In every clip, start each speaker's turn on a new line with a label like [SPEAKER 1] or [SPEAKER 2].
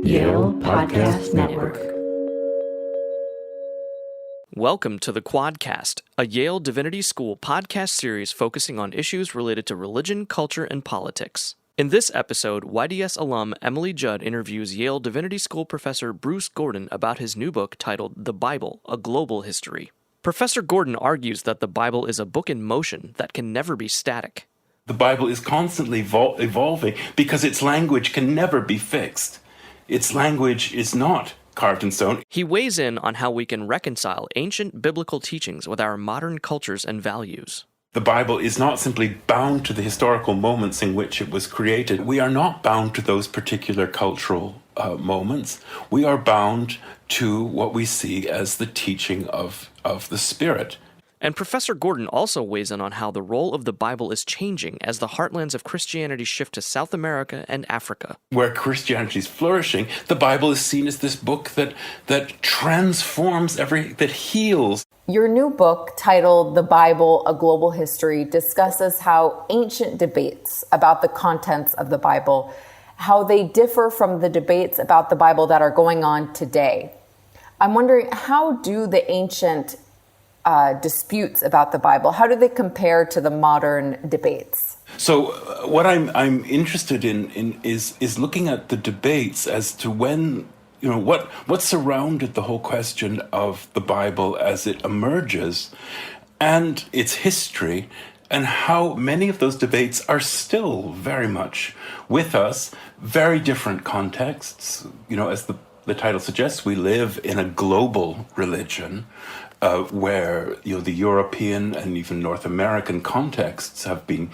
[SPEAKER 1] Yale Podcast Network.
[SPEAKER 2] Welcome to the Quadcast, a Yale Divinity School podcast series focusing on issues related to religion, culture, and politics. In this episode, YDS alum Emily Judd interviews Yale Divinity School professor Bruce Gordon about his new book titled The Bible, A Global History. Professor Gordon argues that the Bible is a book in motion that can never be static.
[SPEAKER 3] The Bible is constantly evolving because its language can never be fixed. Its language is not carved in stone.
[SPEAKER 2] He weighs in on how we can reconcile ancient biblical teachings with our modern cultures and values.
[SPEAKER 3] The Bible is not simply bound to the historical moments in which it was created. We are not bound to those particular cultural moments. We are bound to what we see as the teaching of the Spirit.
[SPEAKER 2] And Professor Gordon also weighs in on how the role of the Bible is changing as the heartlands of Christianity shift to South America and Africa.
[SPEAKER 3] Where Christianity is flourishing, the Bible is seen as this book that transforms that heals.
[SPEAKER 4] Your new book, titled The Bible, A Global History, discusses how ancient debates about the contents of the Bible, how they differ from the debates about the Bible that are going on today. I'm wondering, how do the ancient disputes about the Bible, how do they compare to the modern debates?
[SPEAKER 3] So what I'm interested in is looking at the debates as to when, what surrounded the whole question of the Bible as it emerges and its history, and how many of those debates are still very much with us, very different contexts. As the title suggests, we live in a global religion, where the European and even North American contexts have been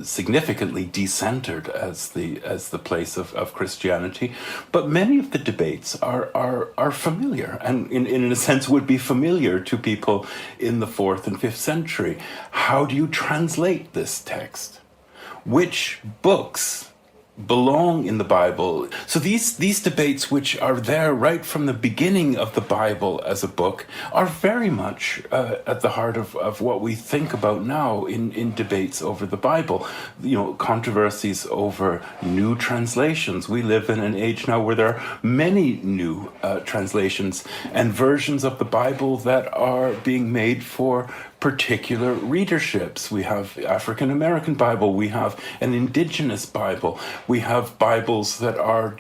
[SPEAKER 3] significantly decentered as the place of Christianity, but many of the debates are familiar, and in a sense would be familiar to people in the 4th and 5th century. How do you translate this text? Which books belong in the Bible? So these debates, which are there right from the beginning of the Bible as a book, are very much at the heart of what we think about now in debates over the Bible. Controversies over new translations. We live in an age now where there are many new translations and versions of the Bible that are being made for particular readerships. We have African American Bible, we have an indigenous Bible, we have Bibles that are,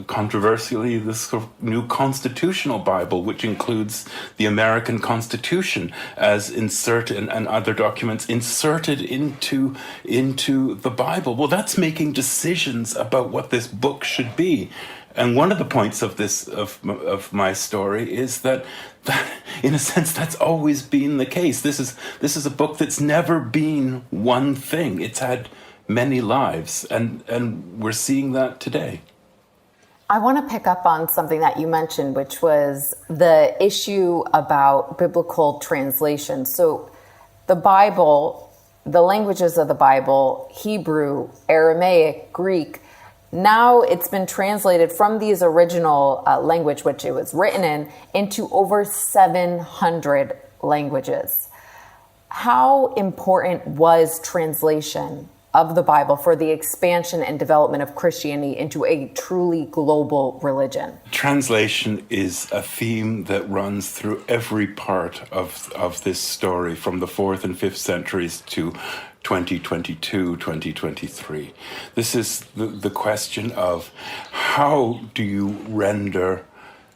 [SPEAKER 3] controversially, this new constitutional Bible, which includes the American Constitution as inserted and other documents inserted into the Bible. Well, that's making decisions about what this book should be. And one of the points of my story is that in a sense that's always been the case. This is a book that's never been one thing. It's had many lives, and we're seeing that today.
[SPEAKER 4] I want to pick up on something that you mentioned, which was the issue about biblical translation. So the Bible, the languages of the Bible, Hebrew, Aramaic, Greek, now it's been translated from these original language, which it was written in, into over 700 languages. How important was translation of the Bible for the expansion and development of Christianity into a truly global religion?
[SPEAKER 3] Translation is a theme that runs through every part of this story, from the 4th and 5th centuries to 2022, 2023. This is the question of how do you render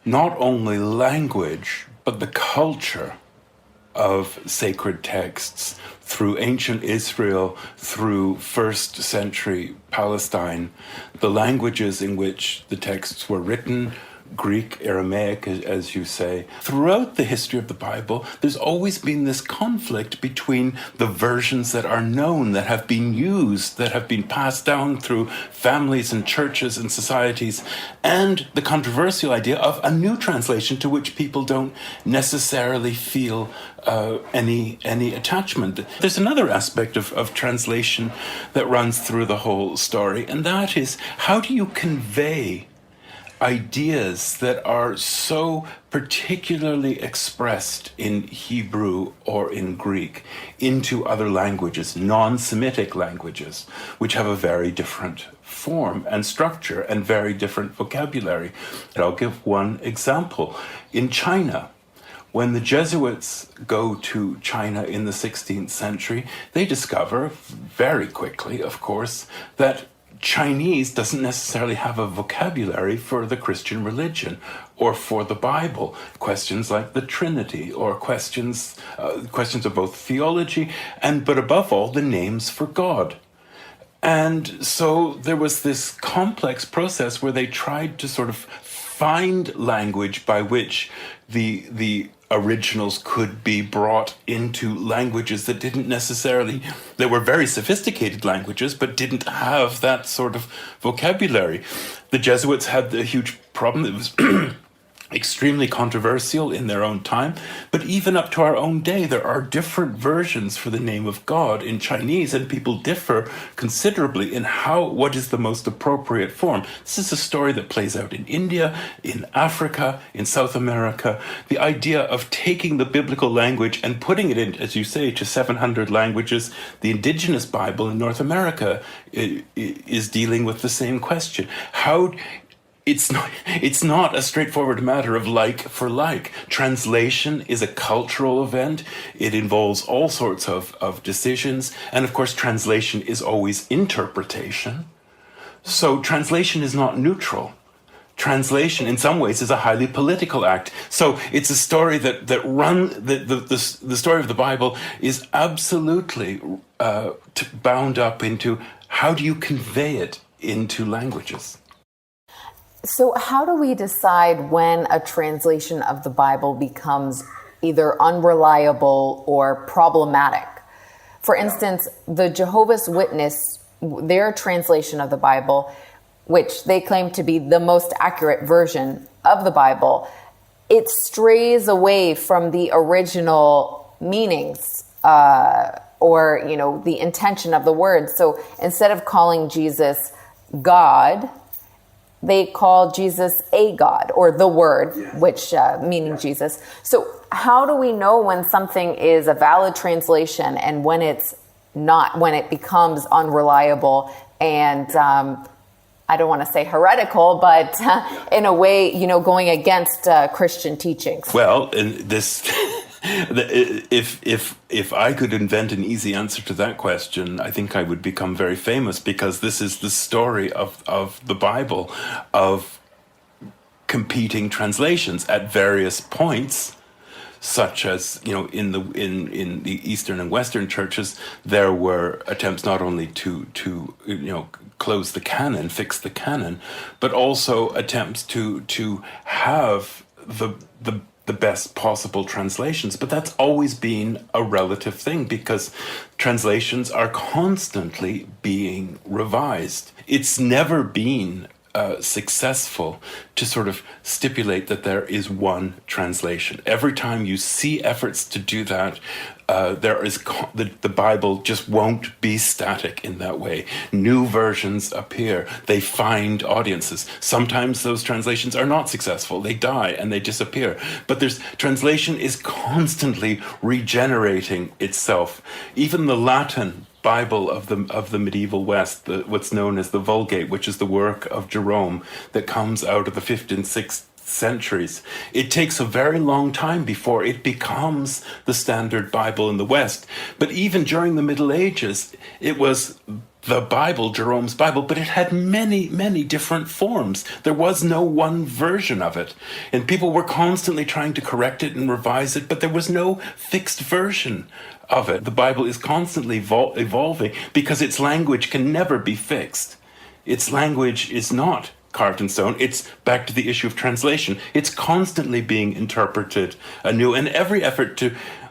[SPEAKER 3] not only language, but the culture of sacred texts through ancient Israel, through 1st century Palestine, the languages in which the texts were written, Greek, Aramaic, as you say. Throughout the history of the Bible, there's always been this conflict between the versions that are known, that have been used, that have been passed down through families and churches and societies, and the controversial idea of a new translation to which people don't necessarily feel any attachment. There's another aspect of translation that runs through the whole story, and that is, how do you convey ideas that are so particularly expressed in Hebrew or in Greek into other languages, non-Semitic languages, which have a very different form and structure and very different vocabulary. And I'll give one example. In China, when the Jesuits go to China in the 16th century, they discover very quickly, of course, that Chinese doesn't necessarily have a vocabulary for the Christian religion or for the Bible. Questions like the Trinity or questions of both theology but above all, the names for God. And so there was this complex process where they tried to sort of find language by which the originals could be brought into languages that that were very sophisticated languages, but didn't have that sort of vocabulary. The Jesuits had a huge problem. It was extremely controversial in their own time, but even up to our own day, there are different versions for the name of God in Chinese, and people differ considerably in what is the most appropriate form. This is a story that plays out in India, in Africa, in South America. The idea of taking the biblical language and putting it in, as you say, to 700 languages. The indigenous Bible in North America is dealing with the same question. It's not a straightforward matter of like for like. Translation is a cultural event. It involves all sorts of decisions. And of course, translation is always interpretation. So translation is not neutral. Translation, in some ways, is a highly political act. So it's a story the story of the Bible is absolutely bound up into how do you convey it into languages.
[SPEAKER 4] So how do we decide when a translation of the Bible becomes either unreliable or problematic? For instance, the Jehovah's Witness, their translation of the Bible, which they claim to be the most accurate version of the Bible, it strays away from the original meanings or the intention of the words. So instead of calling Jesus God, they call Jesus a God, or the Word, which meaning Jesus. So how do we know when something is a valid translation and when it's not, when it becomes unreliable and I don't want to say heretical, but in a way, going against Christian teachings?
[SPEAKER 3] Well, if I could invent an easy answer to that question, I think I would become very famous, because this is the story of the Bible, of competing translations at various points, such as in the Eastern and Western churches, there were attempts not only to close the canon, fix the canon, but also attempts to have the best possible translations. But that's always been a relative thing, because translations are constantly being revised. It's never been successful to sort of stipulate that there is one translation. Every time you see efforts to do that, the Bible just won't be static in that way. New versions appear. They find audiences. Sometimes those translations are not successful. They die and they disappear. But translation is constantly regenerating itself. Even the Latin Bible of the medieval West, what's known as the Vulgate, which is the work of Jerome that comes out of the 5th and 6th centuries. It takes a very long time before it becomes the standard Bible in the West. But even during the Middle Ages, it was the Bible, Jerome's Bible, but it had many, many different forms. There was no one version of it. And people were constantly trying to correct it and revise it, but there was no fixed version of it. The Bible is constantly evolving because its language can never be fixed. Its language is not carved in stone. It's back to the issue of translation. It's constantly being interpreted anew, and every effort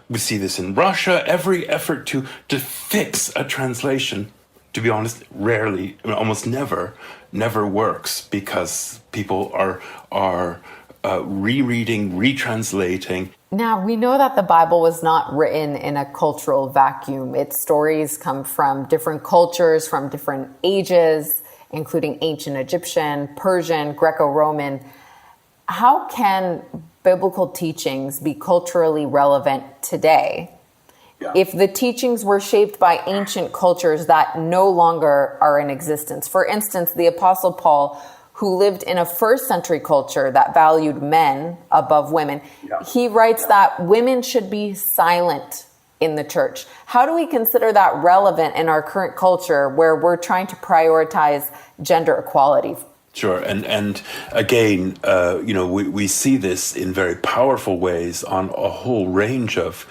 [SPEAKER 3] we see this in Russia, every effort to fix a translation, to be honest, rarely, almost never works, because people are rereading, retranslating.
[SPEAKER 4] Now, we know that the Bible was not written in a cultural vacuum. Its stories come from different cultures, from different ages, including ancient Egyptian, Persian, Greco-Roman. How can biblical teachings be culturally relevant today? if the teachings were shaped by ancient cultures that no longer are in existence. For instance, the Apostle Paul, who lived in a first century culture that valued men above women, he writes that women should be silent in the church. How do we consider that relevant in our current culture where we're trying to prioritize gender equality?
[SPEAKER 3] Sure, and again, we see this in very powerful ways on a whole range of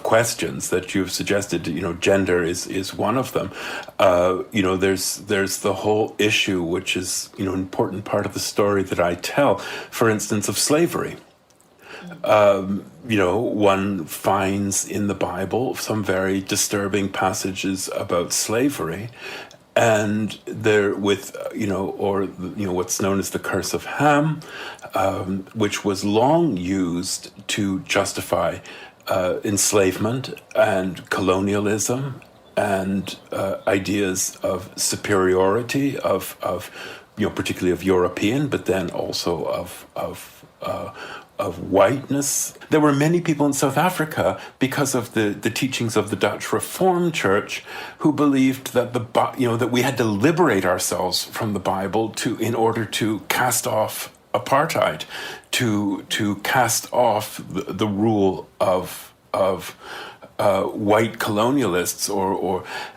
[SPEAKER 3] questions that you've suggested. Gender is one of them. There's the whole issue, which is an important part of the story that I tell. For instance, of slavery. One finds in the Bible some very disturbing passages about slavery. And there with, what's known as the curse of Ham, which was long used to justify enslavement and colonialism and ideas of superiority of particularly of European, but then also of whiteness. There were many people in South Africa, because of the teachings of the Dutch Reformed Church, who believed that that we had to liberate ourselves from the Bible in order to cast off apartheid, to cast off the rule of white colonialists,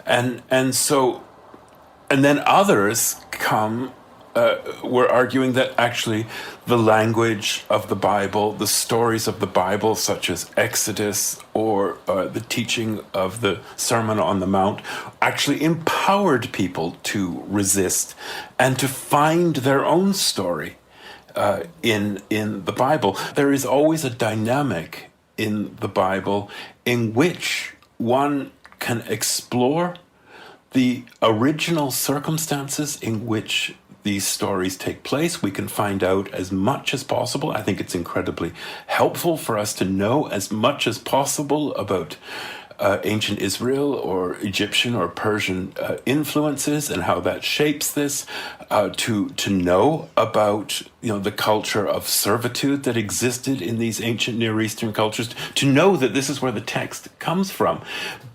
[SPEAKER 3] and then others were arguing that actually the language of the Bible, the stories of the Bible, such as Exodus or the teaching of the Sermon on the Mount, actually empowered people to resist and to find their own story in the Bible. There is always a dynamic in the Bible in which one can explore the original circumstances in which these stories take place. We can find out as much as possible. I think it's incredibly helpful for us to know as much as possible about ancient Israel or Egyptian or Persian influences and how that shapes this, to know about the culture of servitude that existed in these ancient Near Eastern cultures, to know that this is where the text comes from.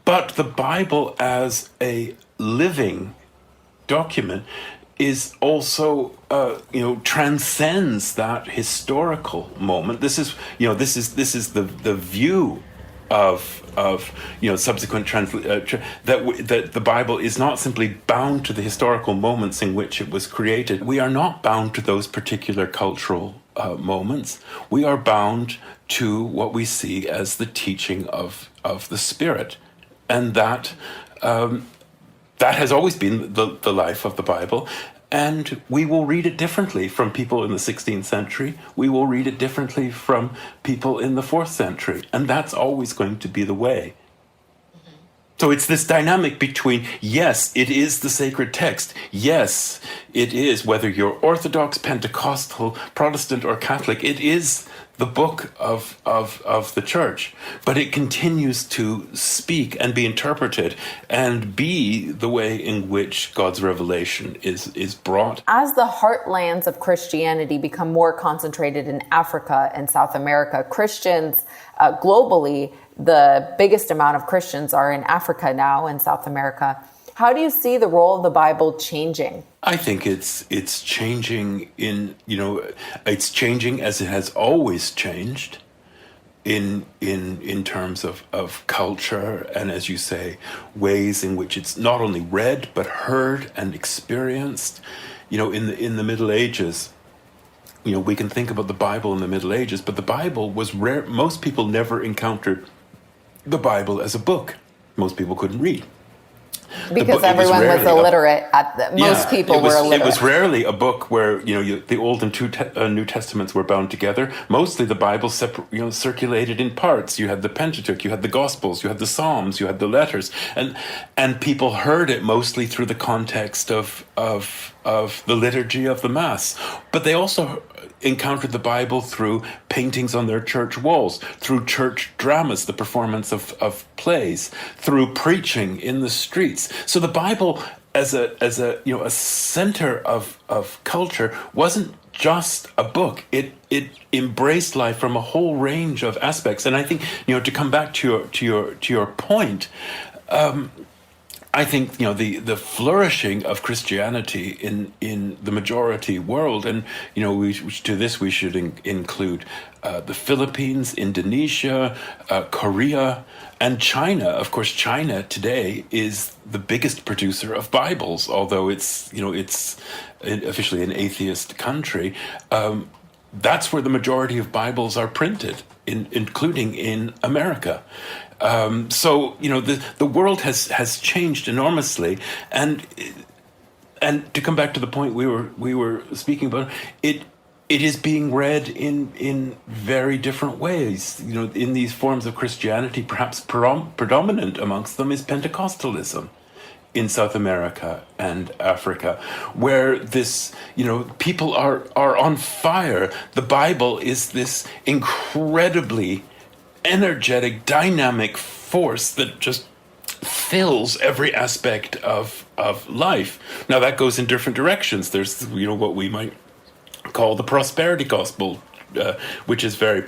[SPEAKER 3] But the Bible as a living document is also transcends that historical moment. This is the view of subsequent that the Bible is not simply bound to the historical moments in which it was created. We are not bound to those particular cultural moments. We are bound to what we see as the teaching of the Spirit, and that has always been the life of the Bible. And we will read it differently from people in the 16th century. We will read it differently from people in the 4th century. And that's always going to be the way. So it's this dynamic between, yes, it is the sacred text. Yes, it is, whether you're Orthodox, Pentecostal, Protestant, or Catholic, it is the book of the church. But it continues to speak and be interpreted and be the way in which God's revelation is brought.
[SPEAKER 4] As the heartlands of Christianity become more concentrated in Africa and South America, Christians globally, the biggest amount of Christians are in Africa now and South America. How do you see the role of the Bible changing?
[SPEAKER 3] I think it's changing it's changing as it has always changed in terms of culture and, as you say, ways in which it's not only read but heard and experienced. In the Middle Ages, we can think about the Bible in the Middle Ages, but the Bible was rare. Most people never encountered the Bible as a book. Most people couldn't read.
[SPEAKER 4] Because everyone was illiterate. Most people were illiterate.
[SPEAKER 3] It was rarely a book where the Old and New Testaments were bound together. Mostly the Bible circulated in parts. You had the Pentateuch, you had the Gospels, you had the Psalms, you had the letters, and people heard it mostly through the context of the liturgy of the Mass. But they also encountered the Bible through paintings on their church walls, through church dramas, the performance of plays, through preaching in the streets. So the Bible as a a center of culture wasn't just a book. It embraced life from a whole range of aspects. And I think, to come back to your point, I think the flourishing of Christianity in the majority world, and to this we should include the Philippines, Indonesia, Korea, and China. Of course, China today is the biggest producer of Bibles, although it's officially an atheist country. That's where the majority of Bibles are printed, including in America. So the world has changed enormously, and to come back to the point we were speaking about, it is being read in very different ways. In these forms of Christianity, perhaps predominant amongst them is Pentecostalism in South America and Africa, where this, people are on fire. The Bible is this incredibly energetic, dynamic force that just fills every aspect of life. Now that goes in different directions. There's what we might call the prosperity gospel, which is very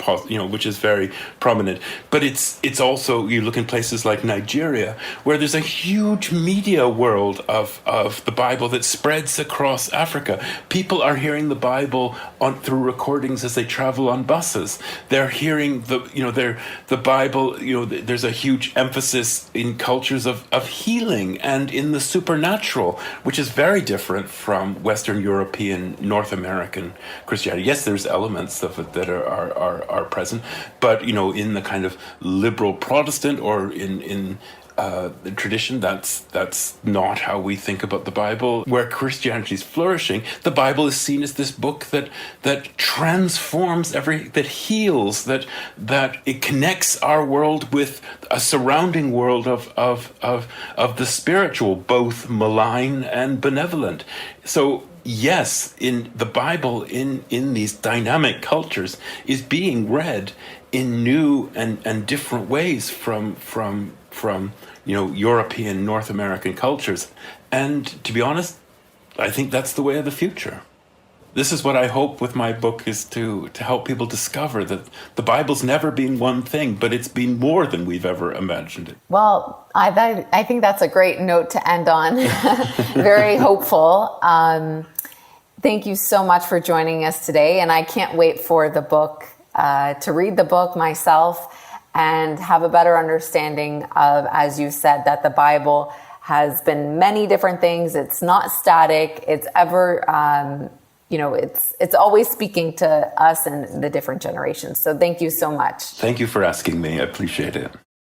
[SPEAKER 3] prominent. But it's also, you look in places like Nigeria, where there's a huge media world of the Bible that spreads across Africa. People are hearing the Bible through recordings as they travel on buses. They're hearing the Bible. There's a huge emphasis in cultures of healing and in the supernatural, which is very different from Western European, North American Christianity. Yes, there's elements of it that are present, but in the kind of liberal Protestant or in the tradition, that's not how we think about the Bible. Where Christianity is flourishing, the Bible is seen as this book that transforms that heals, that it connects our world with a surrounding world of the spiritual, both malign and benevolent. So yes, in the Bible, in these dynamic cultures, is being read in new and different ways from European, North American cultures. And to be honest, I think that's the way of the future. This is what I hope with my book, is to help people discover that the Bible's never been one thing, but it's been more than we've ever imagined it.
[SPEAKER 4] Well, I think that's a great note to end on. Very hopeful. Thank you so much for joining us today. And I can't wait for the book, to read the book myself and have a better understanding of, as you said, that the Bible has been many different things. It's not static. It's ever, it's always speaking to us and the different generations. So thank you so much.
[SPEAKER 3] Thank you for asking me. I appreciate it.